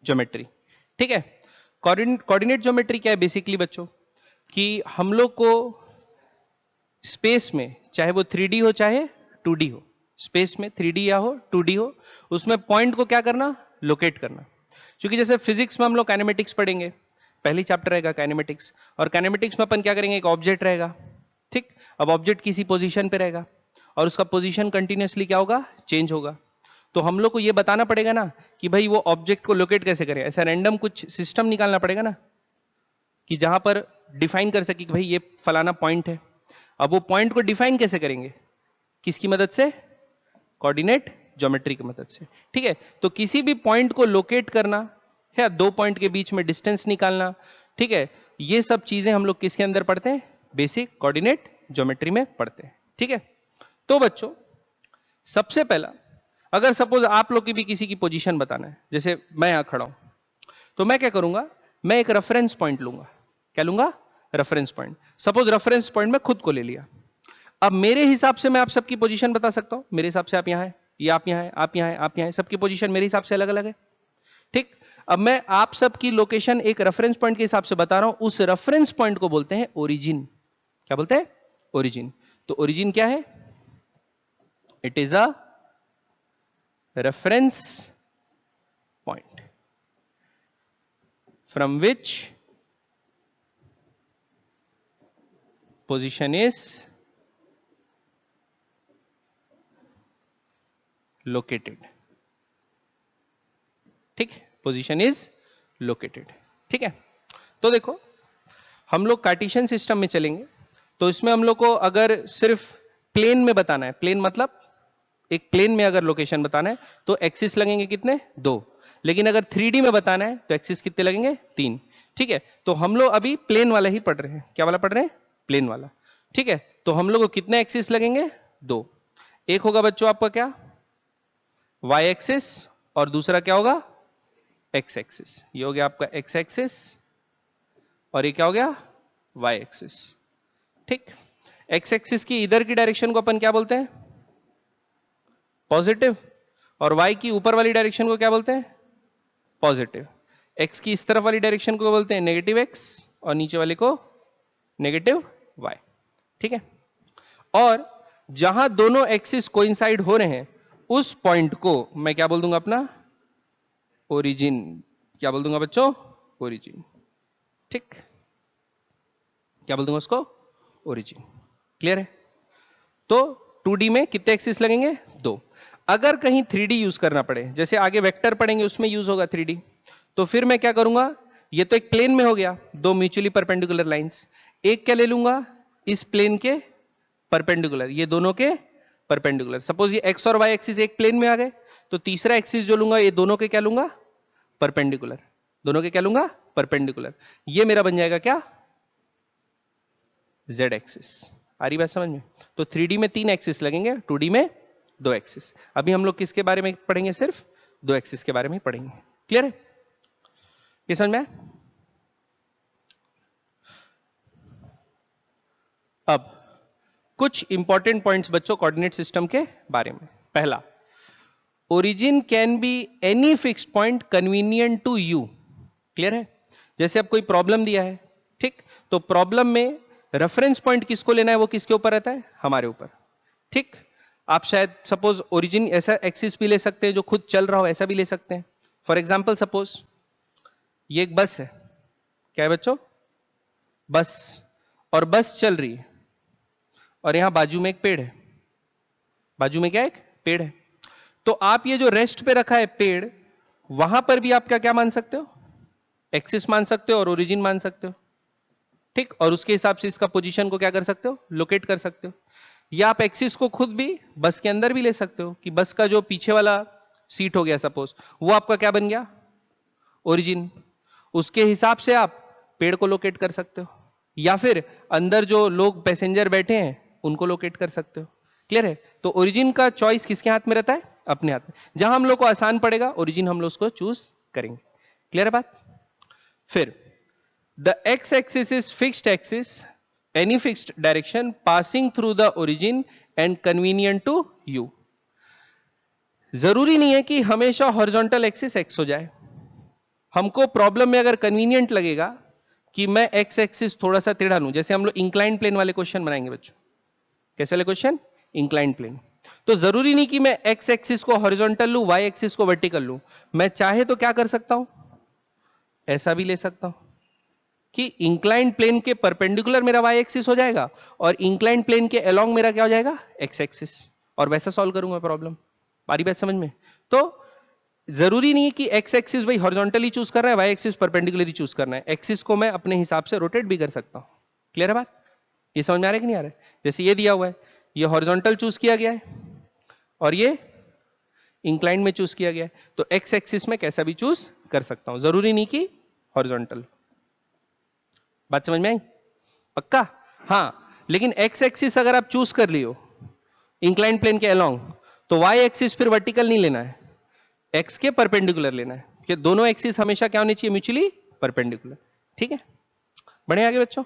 Geometry. ठीक है, coordinate geometry क्या है बेसिकली बच्चों, कि हम लोग को स्पेस में, चाहे वो 3D हो चाहे 2D हो, स्पेस में 3D या हो 2D हो, उसमें पॉइंट को क्या करना, लोकेट करना। क्योंकि जैसे फिजिक्स में हम लोग काइनेमेटिक्स पढ़ेंगे, पहली चैप्टर रहेगा काइनेमेटिक्स, और काइनेमेटिक्स में अपन क्या करेंगे, एक ऑब्जेक्ट रहेगा। ठीक, अब ऑब्जेक्ट किसी पोजीशन पे रहेगा और उसका पोजीशन कंटिन्यूसली क्या होगा, चेंज होगा। तो हम लोग को ये बताना पड़ेगा ना कि भाई वो ऑब्जेक्ट को लोकेट कैसे करें, ऐसा रैंडम कुछ सिस्टम निकालना पड़ेगा ना कि जहां पर डिफाइन कर सके कि भाई ये फलाना पॉइंट है। अब वो पॉइंट को डिफाइन कैसे करेंगे, किसकी मदद से, कोऑर्डिनेट ज्योमेट्री की मदद से। ठीक है, तो किसी भी पॉइंट को लोकेट करना या दो पॉइंट के बीच में डिस्टेंस निकालना, ठीक है, ये सब चीजें हम लोग किसके अंदर पढ़ते हैं, बेसिक कोऑर्डिनेट ज्योमेट्री में पढ़ते हैं। ठीक है, तो बच्चों सबसे पहला, अगर सपोज आप लोग की भी किसी की पोजीशन बताना है, जैसे मैं यहां खड़ा हूं, तो मैं क्या करूंगा, मैं एक रेफरेंस पॉइंट लूंगा। क्या लूंगा, reference point. Suppose reference point में खुद को ले लिया। अब मेरे हिसाब से मैं आप सबकी पोजीशन बता सकता हूं, मेरे हिसाब से आप यहां है, ये आप यहां है, आप यहां है, आप यहां है, सबकी पोजीशन मेरे हिसाब से अलग अलग है। ठीक, अब मैं आप सबकी लोकेशन एक रेफरेंस पॉइंट के हिसाब से बता रहा हूं, उस रेफरेंस पॉइंट को बोलते हैं ओरिजिन। क्या बोलते हैं, ओरिजिन। तो ओरिजिन क्या है, it is a reference point from which position is located। ठीक, पोजीशन इज लोकेटेड। ठीक है, तो देखो हम लोग कार्टेशियन सिस्टम में चलेंगे, तो इसमें हम लोग को अगर सिर्फ प्लेन में बताना है, प्लेन मतलब एक प्लेन में अगर लोकेशन बताना है तो एक्सिस लगेंगे कितने, दो। लेकिन अगर 3D में बताना है तो एक्सिस कितने लगेंगे, तीन। ठीक है, तो हम लोग अभी प्लेन वाला ही पढ़ रहे हैं। क्या वाला पढ़ रहे हैं, प्लेन वाला। ठीक है, तो हम लोग को कितने एक्सिस लगेंगे, दो। एक होगा बच्चों आपका क्या, वाई एक्सिस, और दूसरा क्या होगा, एक्स एक्सिस। ये हो गया आपका एक्स एक्सिस, और ये क्या हो गया, वाई एक्सिस। ठीक, एक्स एक्सिस की इधर की डायरेक्शन को अपन क्या बोलते हैं, पॉजिटिव, और वाई की ऊपर वाली डायरेक्शन को क्या बोलते हैं, पॉजिटिव। एक्स की इस तरफ वाली डायरेक्शन को बोलते हैं नेगेटिव एक्स, और नीचे वाले को नेगेटिव वाई। ठीक है, और जहां दोनों एक्सिस कोइंसाइड हो रहे हैं उस पॉइंट को मैं क्या बोल दूंगा, अपना ओरिजिन। क्या बोल दूंगा बच्चों, ओरिजिन। ठीक, क्या बोल दूंगा उसको, ओरिजिन। क्लियर है, तो 2D में कितने एक्सिस लगेंगे, दो। अगर कहीं 3D यूज करना पड़े, जैसे आगे वेक्टर पढ़ेंगे उसमें यूज होगा 3D, तो फिर मैं क्या करूंगा, ये तो एक प्लेन में हो गया, दो म्यूचुअली परपेंडिकुलर लाइंस। एक क्या ले लूंगा, इस प्लेन के परपेंडिकुलर, ये दोनों के परपेंडिकुलर। सपोज ये एक्स और वाई एक्सिस एक प्लेन में आ गए, तो तीसरा एक्सिस जो लूंगा ये दोनों के क्या लूंगा, परपेंडिकुलर। दोनों के क्या लूंगा, परपेंडिकुलर। ये मेरा बन जाएगा क्या, जेड एक्सिस। आ रही बात समझ में। तो 3D में तीन एक्सिस लगेंगे, 2D में दो एक्सिस। अभी हम लोग किसके बारे में पढ़ेंगे, सिर्फ दो एक्सिस के बारे में पढ़ेंगे। क्लियर है, ये समझ में। अब कुछ इंपॉर्टेंट पॉइंट्स बच्चों कोऑर्डिनेट सिस्टम के बारे में। पहला, origin can be any fixed point convenient to you. Clear है, जैसे अब कोई प्रॉब्लम दिया है, ठीक, तो प्रॉब्लम में रेफरेंस पॉइंट किसको लेना है, वो किसके ऊपर रहता है, हमारे ऊपर। ठीक, आप शायद सपोज ओरिजिन ऐसा एक्सिस भी ले सकते हैं जो खुद चल रहा हो, ऐसा भी ले सकते हैं। फॉर एग्जाम्पल सपोज ये एक बस है, क्या है बच्चों, बस, और बस चल रही है, और यहां बाजू में एक पेड़ है, बाजू में क्या है, एक पेड़ है। तो आप ये जो रेस्ट पे रखा है पेड़, वहां पर भी आप क्या क्या मान सकते हो, एक्सिस मान सकते हो और ओरिजिन मान सकते हो। ठीक, और उसके हिसाब से इसका पोजीशन को क्या कर सकते हो, लोकेट कर सकते हो। या आप एक्सिस को खुद भी बस के अंदर भी ले सकते हो, कि बस का जो पीछे वाला सीट हो गया सपोज, वो आपका क्या बन गया, ओरिजिन। उसके हिसाब से आप पेड़ को लोकेट कर सकते हो, या फिर अंदर जो लोग पैसेंजर बैठे हैं उनको लोकेट कर सकते हो। क्लियर है, तो ओरिजिन का चॉइस किसके हाथ में रहता है, अपने हाथ में। जहां हम लोग को आसान पड़ेगा ओरिजिन हम लोग उसको चूज करेंगे। क्लियर है बात। फिर the x-axis is fixed axis, any fixed direction passing through the origin and convenient to you। जरूरी नहीं है कि हमेशा हॉरिजॉन्टल एक्सिस x हो जाए, हमको प्रॉब्लम में अगर कन्वीनियंट लगेगा कि मैं एक्स एक्सिस थोड़ा सा टेढ़ा लूं, जैसे हम लोग इंक्लाइन प्लेन वाले क्वेश्चन बनाएंगे बच्चों, कैसे वाले क्वेश्चन, इंक्लाइन प्लेन, तो जरूरी नहीं कि मैं एक्स एक्सिस को हॉरिजॉन्टल लूं, वाई एक्सिस को वर्टिकल लूं, मैं चाहे तो क्या कर सकता हूं, ऐसा भी ले सकता हूं कि इंक्लाइन प्लेन के परपेंडिकुलर मेरा वाई एक्सिस हो जाएगा और इंक्लाइन प्लेन के अलोंग मेरा क्या हो जाएगा, एक्स एक्सिस, और वैसा सॉल्व करूंगा प्रॉब्लम। बारी बात समझ में? तो जरूरी नहीं है कि एक्स एक्सिस भाई हॉरिजॉन्टली चूज कर रहा है, वाई एक्सिस परपेंडिकुलरली चूज करना है, एक्सिस को मैं अपने हिसाब से रोटेट भी कर सकता हूं। क्लियर है बात? ये समझ में आ रहा है कि नहीं आ रहा है? जैसे ये दिया हुआ है, ये हॉरिजॉन्टल चूज किया गया है और ये इंक्लाइन में चूज किया गया है, तो एक्स एक्सिस में कैसा भी चूज कर सकता हूं, जरूरी नहीं कि हॉरिजॉन्टल। बात समझ में आई? पक्का? हाँ, लेकिन एक्स एक्सिस अगर आप चूज कर लियो इंक्लाइन प्लेन के अलोंग, तो वाई एक्सिस फिर वर्टिकल नहीं लेना है, एक्स के परपेंडिकुलर लेना है, कि दोनों एक्सिस हमेशा क्या होनी चाहिए, म्यूचुअली परपेंडिकुलर। ठीक है, बढ़े आगे बच्चों।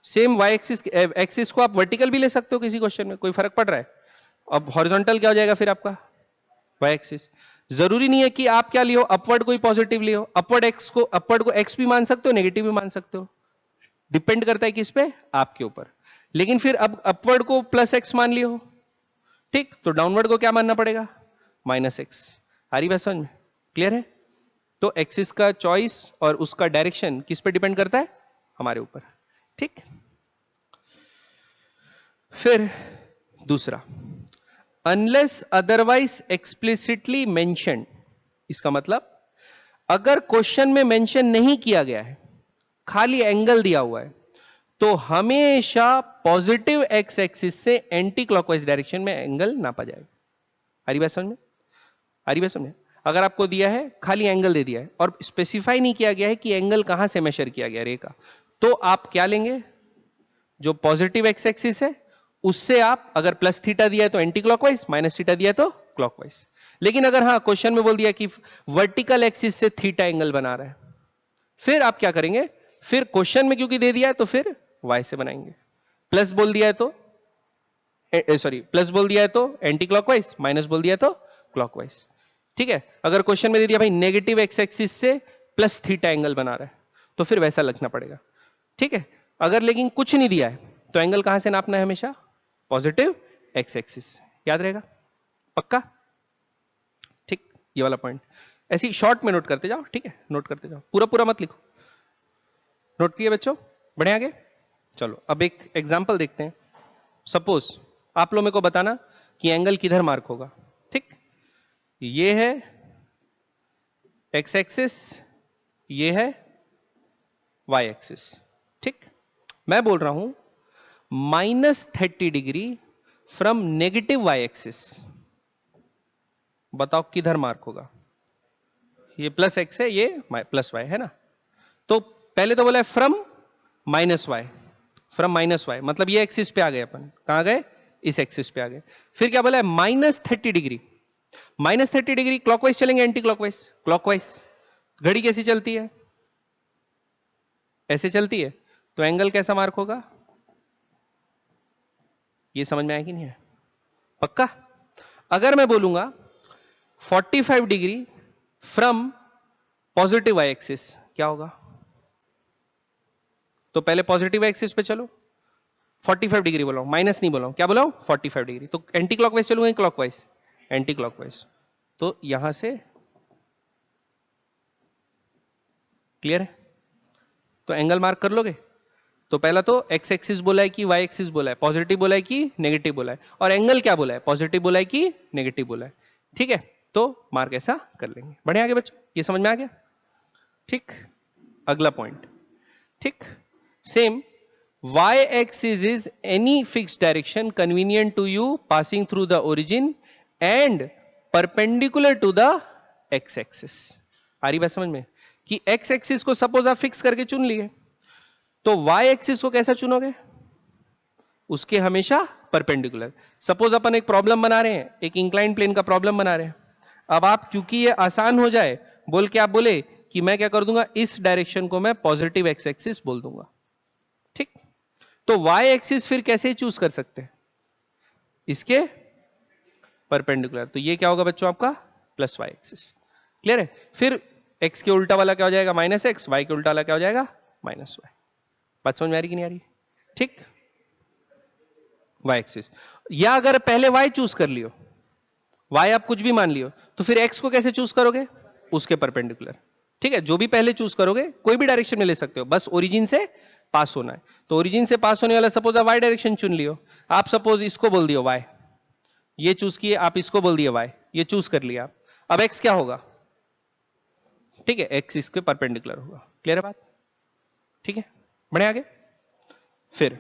सेम वाई एक्सिस, एक्सिस को आप वर्टिकल भी ले सकते हो किसी क्वेश्चन में, कोई फर्क पड़ रहा है? अब हॉरिजॉन्टल क्या हो जाएगा फिर आपका, वाई एक्सिस। जरूरी नहीं है कि आप क्या लियो, अपवर्ड कोई पॉजिटिव लियो, अपवर्ड को एक्स भी मान सकते हो, नेगेटिव भी मान सकते हो, डिपेंड करता है किस पे, आपके ऊपर। लेकिन फिर अब अपवर्ड को प्लस एक्स मान लियो, ठीक, तो डाउनवर्ड को क्या मानना पड़ेगा, माइनस एक्स। आ रही बात समझ में? क्लियर है? तो एक्सिस का चॉइस और उसका डायरेक्शन किस पे डिपेंड करता है, हमारे ऊपर। ठीक, फिर दूसरा, अनलेस अदरवाइज एक्सप्लिसिटली मेंशन, इसका मतलब अगर क्वेश्चन में मेंशन नहीं किया गया है, खाली एंगल दिया हुआ है, तो हमेशा पॉजिटिव एक्स एक्सिस से एंटी क्लॉकवाइज डायरेक्शन में एंगल नापा जाएगा। आ रही बात समझ में? आ रही बात समझ में? अगर आपको दिया है, खाली एंगल दे दिया है और स्पेसिफाई नहीं किया गया है कि एंगल कहां से मेजर किया गया रे का, तो आप क्या लेंगे, जो पॉजिटिव एक्स एक्सिस है उससे आप, अगर प्लस थीटा दिया है तो एंटी क्लॉकवाइज, माइनस थीटा दिया है तो क्लॉकवाइज। लेकिन अगर हाँ क्वेश्चन में बोल दिया कि वर्टिकल एक्सिस से थीटा एंगल बना रहा है, फिर आप क्या करेंगे, फिर क्वेश्चन में क्योंकि दे दिया है तो फिर वाई से बनाएंगे। प्लस बोल दिया है तो प्लस बोल दिया है तो एंटी क्लॉकवाइज, माइनस बोल दिया है तो क्लॉकवाइज। ठीक है, अगर क्वेश्चन में दे दिया भाई नेगेटिव एक्स एक्सिस से प्लस थीटा एंगल बना रहा है, तो फिर वैसा लिखना पड़ेगा। ठीक है, अगर लेकिन कुछ नहीं दिया है तो एंगल कहां से नापना है, हमेशा पॉजिटिव एक्स एक्सिस। याद रहेगा? पक्का? ठीक, ये वाला पॉइंट ऐसी शॉर्ट में नोट करते जाओ। ठीक है, नोट करते जाओ, पूरा पूरा मत लिखो। नोट किए बच्चों? बढ़े आगे? चलो अब एक एग्जांपल देखते हैं। सपोज आप लोग मेरे को बताना कि एंगल किधर मार्क होगा। ठीक, ये है एक्स एक्सिस, ये है वाई एक्सिस। ठीक, मैं बोल रहा हूं -30 degree from negative y axis, बताओ किधर मार्क होगा। ये प्लस एक्स है, ये प्लस वाई है ना, तो पहले तो बोला है from minus y, from minus y मतलब ये एक्सिस पे आ गए, अपन कहां गए, इस एक्सिस पे आ गए। फिर क्या बोला है, -30 डिग्री, -30 डिग्री क्लॉकवाइज चलेंगे एंटी क्लॉकवाइज, क्लॉकवाइज। घड़ी कैसी चलती है, ऐसे चलती है, तो एंगल कैसा मार्क होगा, ये समझ में आया कि नहीं है? पक्का? अगर मैं बोलूंगा 45 degree from positive y axis, क्या होगा? तो पहले पॉजिटिव एक्सिस पे चलो, 45 डिग्री बोला हूं, माइनस नहीं बोला हूं, क्या बोला हूं, 45 डिग्री। तो एंटी क्लॉकवाइज चलूंगा, क्लॉकवाइज, एंटी क्लॉकवाइज, तो यहां से क्लियर है? तो एंगल मार्क कर लोगे। तो पहला तो एक्स एक्सिस बोला है कि वाई एक्सिस बोला है, पॉजिटिव बोला है कि नेगेटिव बोला है, और एंगल क्या बोला है, पॉजिटिव बोला है कि नेगेटिव बोला है। ठीक है, तो मार्क ऐसा कर लेंगे। बढ़े आगे बच्चों, ये समझ में आ गया? ठीक, अगला पॉइंट। ठीक, same, y axis is any fixed direction convenient to you passing through the origin and perpendicular to the x axis। आ रही बात समझ में कि x axis को सपोज आप फिक्स करके चुन लिए, तो y axis को कैसा चुनोगे, उसके हमेशा परपेंडिकुलर। सपोज अपन एक प्रॉब्लम बना रहे हैं, एक इंक्लाइन प्लेन का प्रॉब्लम बना रहे हैं। अब आप क्योंकि ये आसान हो जाए बोल के आप बोले कि मैं क्या कर दूंगा, इस डायरेक्शन को मैं पॉजिटिव एक्स एक्सिस बोल दूंगा। ठीक, तो y एक्सिस फिर कैसे चूज कर सकते हैं, इसके परपेंडिकुलर। तो ये क्या होगा बच्चों आपका, प्लस y एक्सिस। क्लियर है? फिर x के उल्टा वाला क्या हो जाएगा माइनस एक्स, y के उल्टा वाला क्या हो जाएगा माइनस वाई। बात समझ में आ रही कि नहीं आ रही? ठीक, y एक्सिस। या अगर पहले y चूज कर लियो, y आप कुछ भी मान लियो, तो फिर x को कैसे चूज करोगे? उसके परपेंडिकुलर। ठीक है, जो भी पहले चूज करोगे कोई भी डायरेक्शन में ले सकते हो, बस ओरिजिन से पास होना है। तो ओरिजिन से पास होने वाला सपोज आप y डायरेक्शन चुन लियो, आप सपोज इसको बोल दियो y, ये चूज किए, आप इसको बोल दिए y, ये चूज कर लिया आप। अब x क्या होगा? ठीक है, x इसके परपेंडिकुलर होगा। क्लियर है बात? ठीक है, बढ़े आगे। फिर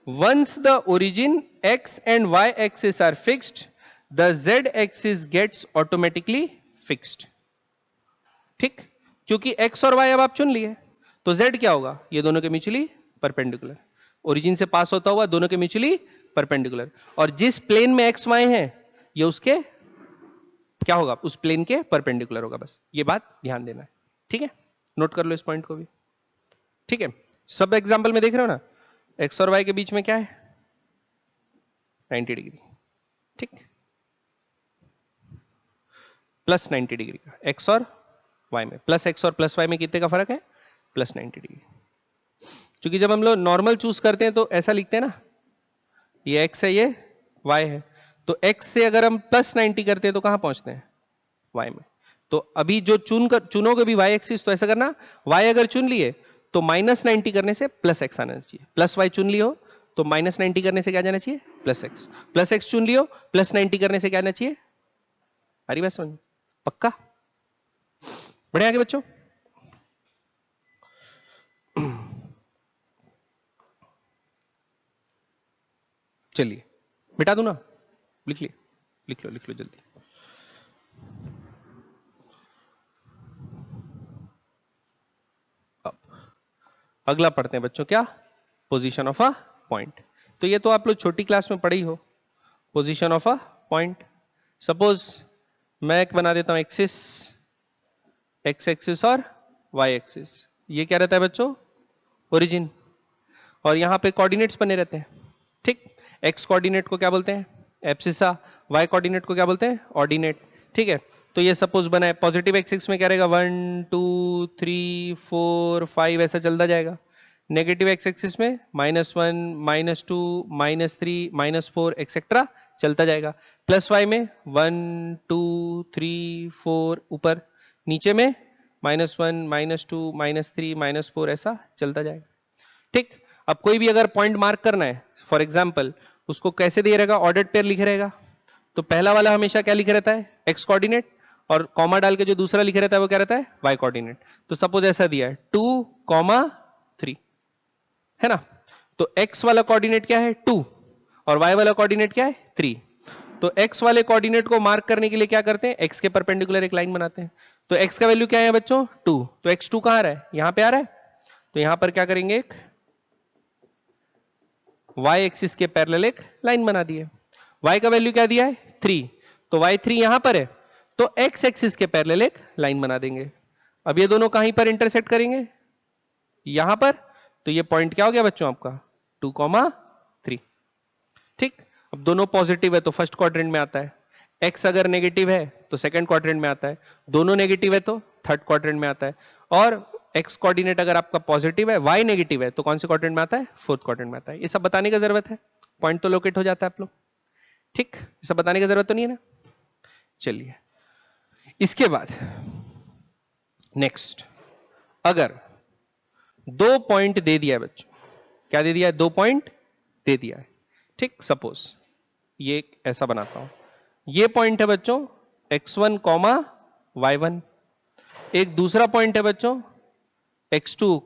once the origin x and y axis are fixed, the z axis gets automatically fixed। ठीक, क्योंकि x और y अब आप चुन लिए, तो z क्या होगा? ये दोनों के म्यूचुअली परपेंडिकुलर, ओरिजिन से पास होता हुआ दोनों के म्यूचुअली परपेंडिकुलर, और जिस प्लेन में x y है ये उसके क्या होगा? उस प्लेन के परपेंडिकुलर होगा। बस ये बात ध्यान देना है। ठीक है, नोट कर लो इस पॉइंट को भी। ठीक है, सब एग्जांपल में देख रहे हो ना, x और y के बीच में क्या है? 90 डिग्री। ठीक, प्लस 90 डिग्री का x और y में, प्लस x और प्लस y में कितने का फर्क है? Plus 90 degree. क्योंकि जब हम लोग नॉर्मल चूज करते हैं तो ऐसा लिखते हैं ना, ये x है, ये y है, तो x से अगर हम प्लस 90 करते हैं तो कहां पहुंचते हैं? y में। तो अभी जो चुनोगे भी y एक्सिस, तो ऐसा करना, y अगर चुन लिए तो माइनस 90 करने से प्लस एक्स आना चाहिए। प्लस y चुन लियो तो माइनस 90 करने से क्या जाना चाहिए? Plus x. प्लस एक्स चुन लियो, प्लस 90 करने से क्या आना चाहिए? आ रही बात समझ? पक्का? बढ़े आगे बच्चों। चलिए मिटा दूं ना? लिख लिया, लिख लो जल्दी। अब अगला पढ़ते हैं बच्चों, क्या? Position of a point. तो ये तो आप लोग छोटी क्लास में पढ़े ही हो, position of a point. Suppose मैं एक बना देता हूं एक्सिस, एक्स एक्सिस और वाई एक्सिस। ये क्या रहता है बच्चों? ओरिजिन। और यहां पे कोऑर्डिनेट्स बने रहते हैं। ठीक, एक्स कोऑर्डिनेट को क्या बोलते हैं? एब्सिसा। वाई कोऑर्डिनेट को क्या बोलते हैं? ऑर्डिनेट। ठीक है, तो ये सपोज बना है, पॉजिटिव एक्सिस में क्या रहेगा? 1 2 3 4 5 ऐसा चलता जाएगा। नेगेटिव एक्स एक्सिस में -1 -2 -3 -4 एक्सेट्रा चलता जाएगा। प्लस वाई में 1 2 3 4 ऊपर, नीचे में -1 -2 -3 -4 ऐसा चलता जाएगा। ठीक, अब कोई भी अगर पॉइंट मार्क करना है, फॉर एग्जाम्पल उसको कैसे दिया रहेगा? ऑर्डर्ड पेयर लिखे रहेगा। तो पहला वाला हमेशा क्या लिखे रहता है? एक्स कोऑर्डिनेट, और कॉमा डाल के जो दूसरा लिखे रहता है वो क्या रहता है? Y coordinate. तो सपोज ऐसा दिया है 2,3, है ना? तो एक्स वाला कोऑर्डिनेट क्या है? 2, और वाई वाला कोऑर्डिनेट क्या है? 3। तो एक्स वाले कोऑर्डिनेट को मार्क करने के लिए क्या करते हैं? एक्स के परपेंडिकुलर एक लाइन बनाते हैं। तो एक्स का वैल्यू क्या है बच्चों? 2। तो x2 कहां आ रहा है? यहां पे आ रहा है। तो यहां पर क्या करेंगे? एक y एक्सिस के पैरेलल एक लाइन बना दी है। y का वैल्यू क्या दिया है? 3। तो y3 यहां पर है, तो x एक्सिस के पैरेलल एक लाइन बना देंगे। अब ये दोनों कहीं पर इंटरसेक्ट करेंगे? यहां पर। तो ये पॉइंट क्या हो गया बच्चों आपका? 2,3। ठीक, अब दोनों पॉजिटिव है तो फर्स्ट क्वाड्रेंट में आता है, x अगर नेगेटिव है तो सेकंड क्वाड्रेंट में आता है, दोनों नेगेटिव है तो थर्ड क्वाड्रेंट में आता है, और x कोऑर्डिनेट अगर आपका पॉजिटिव है, y नेगेटिव है तो कौन से क्वाड्रेंट में आता है? फोर्थ क्वाड्रेंट में आता है। ये सब बताने की जरूरत है? पॉइंट तो लोकेट हो जाता है आप लोग। ठीक, ये सब बताने की जरूरत तो नहीं है ना? चलिए, इसके बाद नेक्स्ट, अगर 2 पॉइंट दे दिया है बच्चों, क्या दे दिया है? 2 पॉइंट दे दिया है। ठीक, सपोज ये ऐसा बनाता हूं, ये पॉइंट है बच्चों x1, y1। एक दूसरा पॉइंट है बच्चों x2,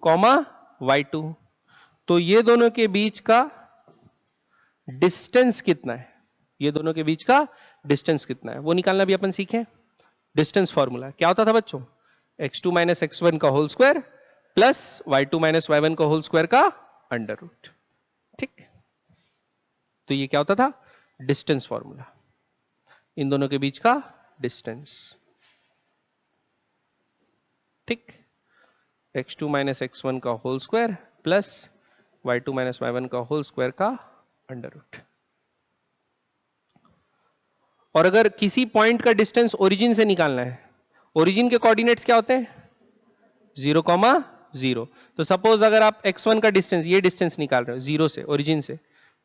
y2। तो ये दोनों के बीच का डिस्टेंस कितना है? ये दोनों के बीच का डिस्टेंस कितना है वो निकालना भी अपन सीखे। डिस्टेंस फॉर्मूला क्या होता था बच्चों? x2 माइनस x1 का whole square plus y2 minus y1 का होल स्क्वायर का अंडर रूट। ठीक, तो ये क्या होता था? डिस्टेंस फॉर्मूला, इन दोनों के बीच का डिस्टेंस। ठीक, x2 माइनस x1 का whole square plus y2 minus y1 का होल स्क्वायर का अंडर रूट। और अगर किसी पॉइंट का डिस्टेंस ओरिजिन से निकालना है, ओरिजिन के कोऑर्डिनेट्स क्या होते हैं? 0,0। तो सपोज अगर आप x1 का डिस्टेंस, ये डिस्टेंस निकाल रहे हो 0 से, ओरिजिन से,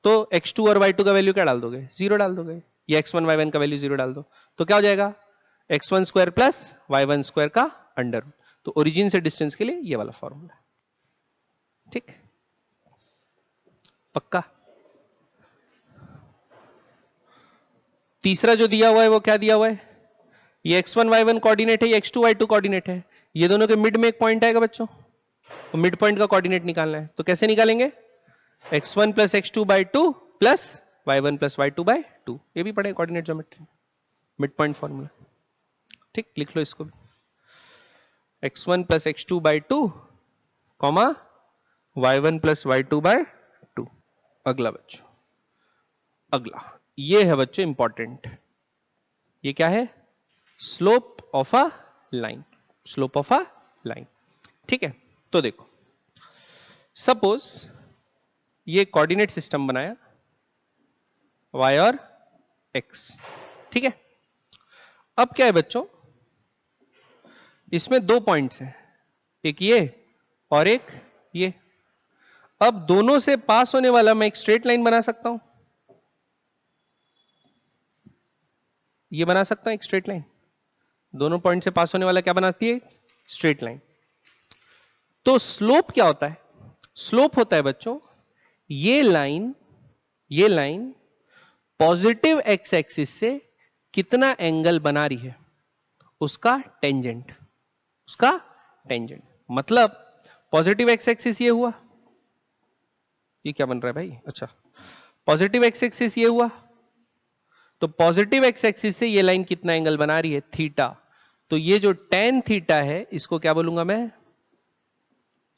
तो x2 और y2 का वैल्यू क्या डाल दोगे? 0 डाल दोगे, या x1 y1 का वैल्यू 0 डाल दो, तो क्या हो जाएगा? x1 square plus y1 square का अंडर। तो ओरिजिन से डिस्टेंस के लिए ये वाला फॉर्मूला। ठीक, पक्का? तीसरा जो दिया हुआ है वो क्या दिया हुआ है? ये x1 y1 कोऑर्डिनेट है, ये x2 y2 कोऑर्डिनेट है, ये दोनों के मिड में एक पॉइंट आएगा बच्चों, तो मिड पॉइंट का कोऑर्डिनेट निकालना है। तो कैसे निकालेंगे? x1 plus x2 by 2 plus y1 plus y2 by 2, ये भी पढ़े coordinate geometry, mid point formula. ठीक, लिख लो इसको भी, x1 plus x2 by 2 comma y1 plus y2 by 2। अगला बच्चों, अगला ये है बच्चों इंपॉर्टेंट, ये क्या है? Slope of a line, slope of a line. ठीक है, तो देखो सपोज ये कोऑर्डिनेट सिस्टम बनाया y और x, ठीक है। अब क्या है बच्चों, इसमें दो पॉइंट्स हैं, एक ये और एक ये। अब दोनों से पास होने वाला मैं एक स्ट्रेट लाइन बना सकता हूं, ये बना सकता हूं एक स्ट्रेट लाइन, दोनों पॉइंट से पास होने वाला क्या बनाती है? Straight line. तो स्लोप क्या होता है? स्लोप होता है बच्चों ये लाइन पॉजिटिव एक्स एक्सिस से कितना एंगल बना रही है, उसका टेंजेंट, उसका टेंजेंट। मतलब पॉजिटिव एक्स एक्सिस ये हुआ, ये क्या बन रहा है भाई? अच्छा, पॉजिटिव एक्स एक्सिस ये हुआ, तो पॉजिटिव एक्स एक्सिस से ये लाइन कितना एंगल बना रही है? थीटा। तो ये जो टेन थीटा है इसको क्या बोलूंगा मैं?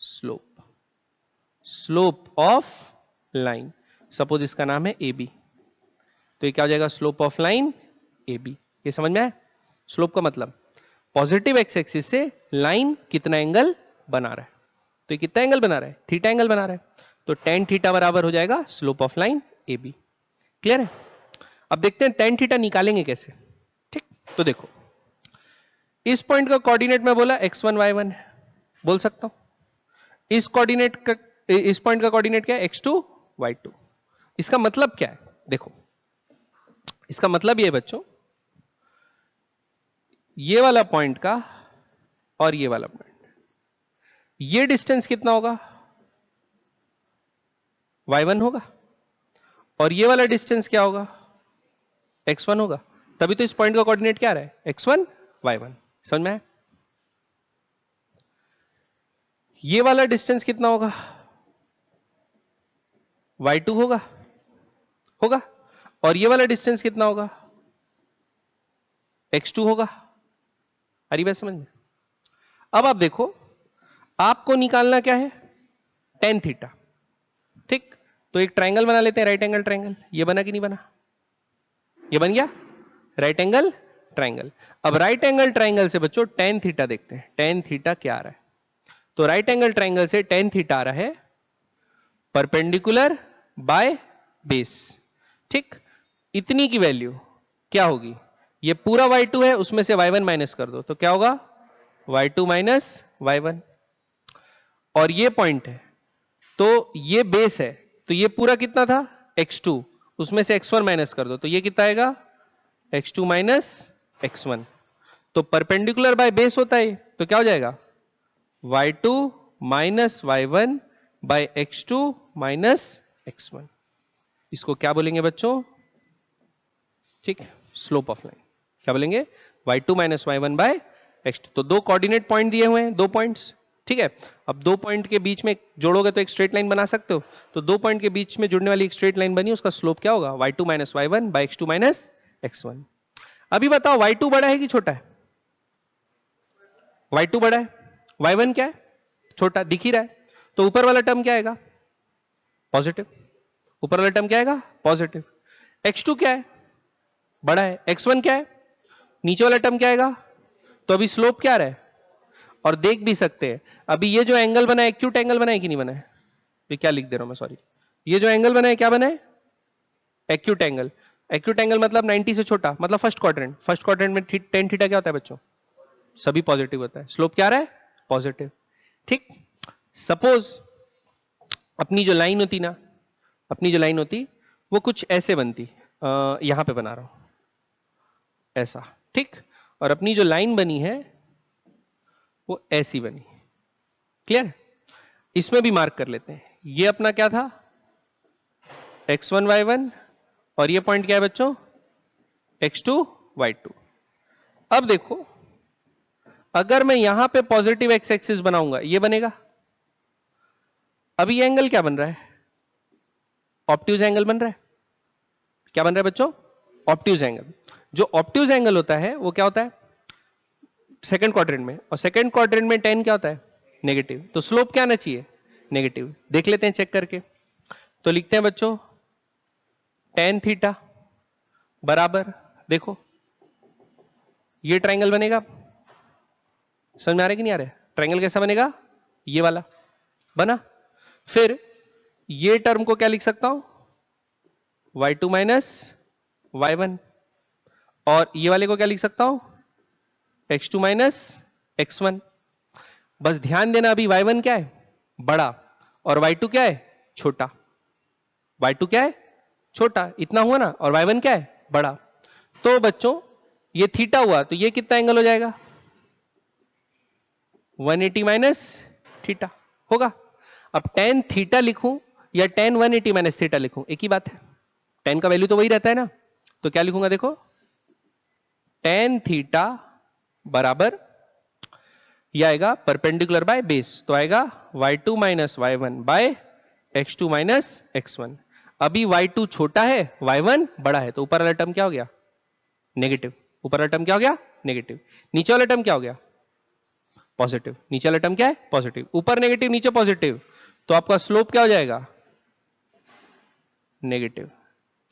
Slope, slope of line. Suppose इसका नाम है ए बी, तो ये क्या हो जाएगा? Slope of line A B. ये समझ में आया? स्लोप का मतलब पॉजिटिव एक्स एक्सिस से लाइन कितना एंगल बना रहा है, तो ये कितना एंगल बना रहा है? थीटा एंगल बना रहा है, तो टेन थीटा बराबर हो जाएगा slope of line A B. Clear है? अब देखते हैं टेन थीटा निकालेंगे कैसे। ठीक, तो देखो इस पॉइंट का कोऑर्डिनेट में बोला x1 y1 है, बोल सकता हूं इस कोऑर्डिनेट का, इस पॉइंट का कोऑर्डिनेट क्या है? x2 y2। इसका मतलब क्या है? देखो इसका मतलब ये बच्चों, ये वाला पॉइंट का और ये वाला पॉइंट, ये डिस्टेंस कितना होगा? y1 होगा, और ये वाला डिस्टेंस क्या होगा? x1 होगा। तभी तो इस पॉइंट का कोऑर्डिनेट क्या आ रहा है? x1 y1। समझ में आया? ये वाला डिस्टेंस कितना होगा? y2 होगा, होगा, और ये वाला डिस्टेंस कितना होगा? x2 होगा। अरे बात समझ में? अब आप देखो, आपको निकालना क्या है? Tan theta. ठीक, तो एक ट्रायंगल बना लेते हैं, राइट एंगल ट्रायंगल। ये बना कि नहीं बना? ये बन गया राइट एंगल ट्रायंगल। अब राइट एंगल ट्रायंगल से बच्चों टेन थीटा देखते हैं, टेन थीटा क्या आ रहा है। तो राइट एंगल ट्रायंगल से टेन थीटा आ रहा है परपेंडिकुलर बाय बेस। ठीक, इतनी की वैल्यू क्या होगी? ये पूरा y2 है, उसमें से y1 माइनस कर दो, तो क्या होगा? y2 minus y1। और ये पॉइंट है, तो ये बेस है, तो ये पूरा कितना था? x2, उसमें से x1 माइनस कर दो, तो ये कितना आएगा? x2 minus x1। तो परपेंडिकुलर बाय बेस होता है, तो क्या हो जाएगा? y2 minus y1 bye x2 minus x1। इसको क्या बोलेंगे बच्चों? ठीक, स्लोप ऑफ लाइन। क्या बोलेंगे? y2 minus y1 bye x2। तो दो कोऑर्डिनेट पॉइंट दिए हुए हैं, दो पॉइंट्स। ठीक है, अब दो पॉइंट के बीच में जोड़ोगे तो एक स्ट्रेट लाइन बना सकते हो। तो दो पॉइंट के बीच में जुड़ने वाली एक स्ट्रेट लाइन बनी, उसका स्लोप क्या होगा? y2 minus y1 bye x2 minus x1। अभी बताओ y2 बड़ा है कि छोटा है? y2 बड़ा है, y1 क्या है? छोटा, दिख ही रहा है। तो ऊपर वाला टर्म क्या आएगा? पॉजिटिव। ऊपर वाला टर्म क्या आएगा? पॉजिटिव। x2 क्या है? बड़ा है। x1 क्या है? नीचे वाला टर्म क्या आएगा? तो अभी स्लोप क्या आ रहा है? और देख भी सकते हैं अभी ये जो एंगल बना है, एक्यूट एंगल बना है कि नहीं बना है? ये क्या लिख दे रहा हूं मैं, सॉरी। ये जो एंगल बना है क्या बना है? Acute angle. एक्यूट एंगल मतलब 90 से छोटा, मतलब फर्स्ट क्वाड्रेंट। फर्स्ट क्वाड्रेंट में टेन थीटा क्या होता है बच्चों? सभी पॉजिटिव होता है, स्लोप क्या आ रहा है, पॉजिटिव। ठीक, सपोज अपनी जो लाइन होती ना, अपनी जो लाइन होती वो कुछ ऐसे बनती, यहां पे बना रहा हूं ऐसा, ठीक, और अपनी जो लाइन बनी है वो ऐसी बनी, क्लियर। इसमें भी मार्क कर लेते हैं, ये अपना क्या था, x1 y1, और ये पॉइंट क्या है बच्चों, x2 y2। अब देखो, अगर मैं यहां पे पॉजिटिव एक्स एक्सिस बनाऊंगा, ये बनेगा। अभी ये एंगल क्या बन रहा है, ऑब्ट्यूज एंगल बन रहा है। क्या बन रहा है बच्चों, ऑब्ट्यूज एंगल। जो ऑब्ट्यूज एंगल होता है वो क्या होता है, सेकंड क्वाड्रेंट में, और सेकंड क्वाड्रेंट में tan क्या होता है, नेगेटिव। तो स्लोप क्या आना चाहिए, नेगेटिव। देख लेते हैं चेक करके, तो लिखते हैं बच्चों tan थीटा बराबर, देखो ये ट्राइंगल बनेगा, समझ में आ रहा है कि नहीं आ रहा है, ट्राइंगल कैसा बनेगा, ये वाला बना। फिर ये टर्म को क्या लिख सकता हूं, y2 माइनस y1, और ये वाले को क्या लिख सकता हूं, x2 माइनस x1। बस ध्यान देना, अभी y1 क्या है, बड़ा, और y2 क्या है, छोटा। y2 क्या है, छोटा, इतना हुआ ना, और y1 क्या है, बड़ा। तो बच्चों ये थीटा हुआ, तो ये कितना एंगल हो जाएगा, 180 माइनस थीटा होगा। अब tan थीटा लिखूं या tan 180 माइनस थीटा लिखूं, एक ही बात है, tan का वैल्यू तो वही रहता है ना। तो क्या लिखूंगा, देखो tan थीटा बराबर, यह आएगा परपेंडिकुलर बाय बेस, तो आएगा y2 minus y1 bye x2 minus x1। अभी y2 छोटा है, y1 बड़ा है, तो ऊपर वाला टर्म क्या हो गया, नेगेटिव। ऊपर वाला टर्म क्या हो गया, नेगेटिव। नीचे वाला टर्म क्या हो गया, पॉजिटिव। नीचे वाला टर्म क्या है, पॉजिटिव। ऊपर नेगेटिव नीचे पॉजिटिव, तो आपका स्लोप क्या हो जाएगा, नेगेटिव।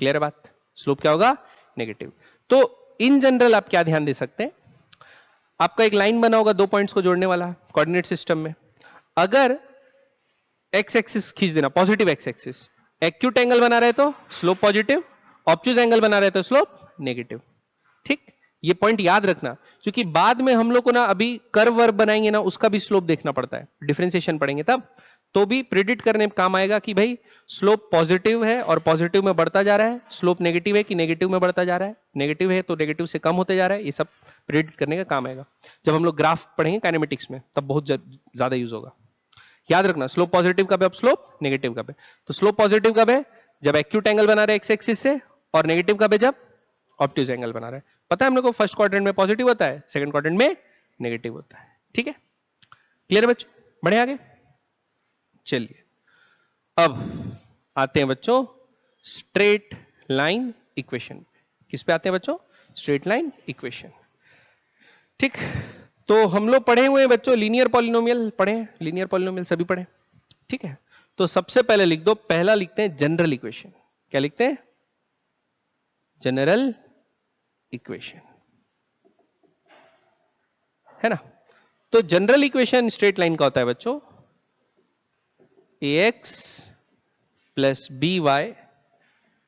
क्लियर है बात, स्लोप क्या होगा, नेगेटिव। तो इन जनरल आप क्या ध्यान दे सकते हैं, आपका एक लाइन बना होगा दो पॉइंट्स को जोड़ने वाला कोऑर्डिनेट सिस्टम में। अगर एक्स एक्सिस खींच देना, positive x axis, acute angle बना रहे तो स्लोप पॉजिटिव, ऑब्ट्यूज एंगल बना रहे तो स्लोप नेगेटिव। ठीक, ये पॉइंट याद रखना, क्योंकि बाद में हम लोग को ना अभी कर्व वर्व बनाएंगे ना, उसका भी स्लोप देखना पड़ता है, डिफरेंशिएशन पढ़ेंगे तब, तो भी प्रिडिक्ट करने में काम आएगा कि भाई स्लोप पॉजिटिव है और पॉजिटिव में बढ़ता जा रहा है, स्लोप नेगेटिव है कि नेगेटिव में बढ़ता जा रहा है, नेगेटिव है तो नेगेटिव से कम होते जा रहा है। ये सब प्रिडिक्ट करने का काम आएगा जब हम लोग ग्राफ पढ़ेंगे काइनेमेटिक्स में, तब बहुत ज्यादा यूज होगा। याद रखना, स्लोप पॉजिटिव कब है, अब स्लोप नेगेटिव कब है। तो स्लोप पॉजिटिव कब है, जब एक्यूट एंगल बना रहे एक्स एक्सिस से, और नेगेटिव कब है, जब ऑब्ट्यूज एंगल बना रहे हैं। पता है हम लोग को फर्स्ट क्वाड्रेंट में पॉजिटिव होता है, सेकंड क्वाड्रेंट में नेगेटिव होता है। ठीक है, क्लियर है बच्चों, बढ़े आगे। चलिए अब आते हैं बच्चों स्ट्रेट लाइन इक्वेशन। किस पे आते हैं बच्चों, स्ट्रेट लाइन इक्वेशन। ठीक, तो हम लोग पढ़े हुए हैं बच्चों लीनियर पॉलिनोमियल पढ़े हैं, लीनियर पॉलिनोमियल सभी पढ़े। ठीक है, तो सबसे पहले लिख दो, पहला लिखते हैं जनरल इक्वेशन। क्या लिखते हैं, जनरल इक्वेशन, है ना। तो जनरल इक्वेशन स्ट्रेट लाइन का होता है बच्चों ax plus B Y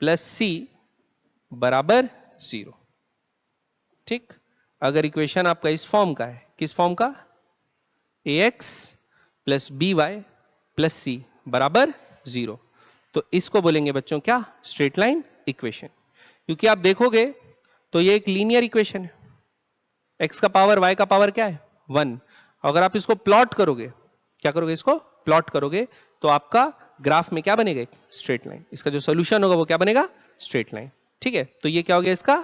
plus C बराबर 0। ठीक, अगर इक्वेशन आपका इस फॉर्म का है, किस फॉर्म का, ax plus B Y plus C बराबर 0, तो इसको बोलेंगे बच्चों क्या, स्ट्रेट लाइन इक्वेशन। क्योंकि आप देखोगे तो ये एक लीनियर इक्वेशन है, x का पावर y का पावर क्या है 1। अगर आप इसको प्लॉट करोगे, क्या करोगे, इसको प्लॉट करोगे, तो आपका ग्राफ में क्या बनेगा, स्ट्रेट लाइन। इसका जो सॉल्यूशन होगा वो क्या बनेगा, स्ट्रेट लाइन। ठीक है, तो ये क्या हो गया इसका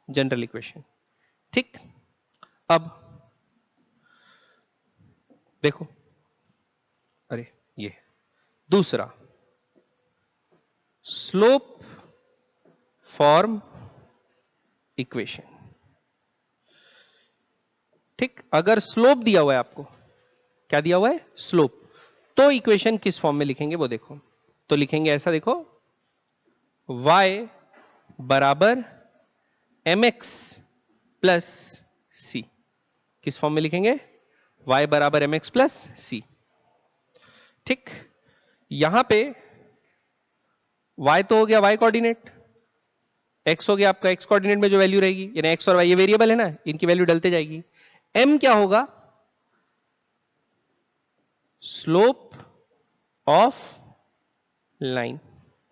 जनरल इक्वेशन। ठीक, अब देखो, अरे ये दूसरा स्लोप फॉर्म इक्वेशन। ठीक, अगर स्लोप दिया हुआ है आपको, क्या दिया हुआ है, स्लोप, तो इक्वेशन किस फॉर्म में लिखेंगे वो देखो। तो लिखेंगे ऐसा, देखो y बराबर mx प्लस सी। किस फॉर्म में लिखेंगे, y बराबर mx प्लस सी। ठीक, यहां पे y तो हो गया y कोऑर्डिनेट, x हो गया आपका x कोऑर्डिनेट में जो वैल्यू रहेगी, यानी x और y ये वेरिएबल है ना, इनकी वैल्यू डलते जाएगी। m क्या होगा? Slope of line.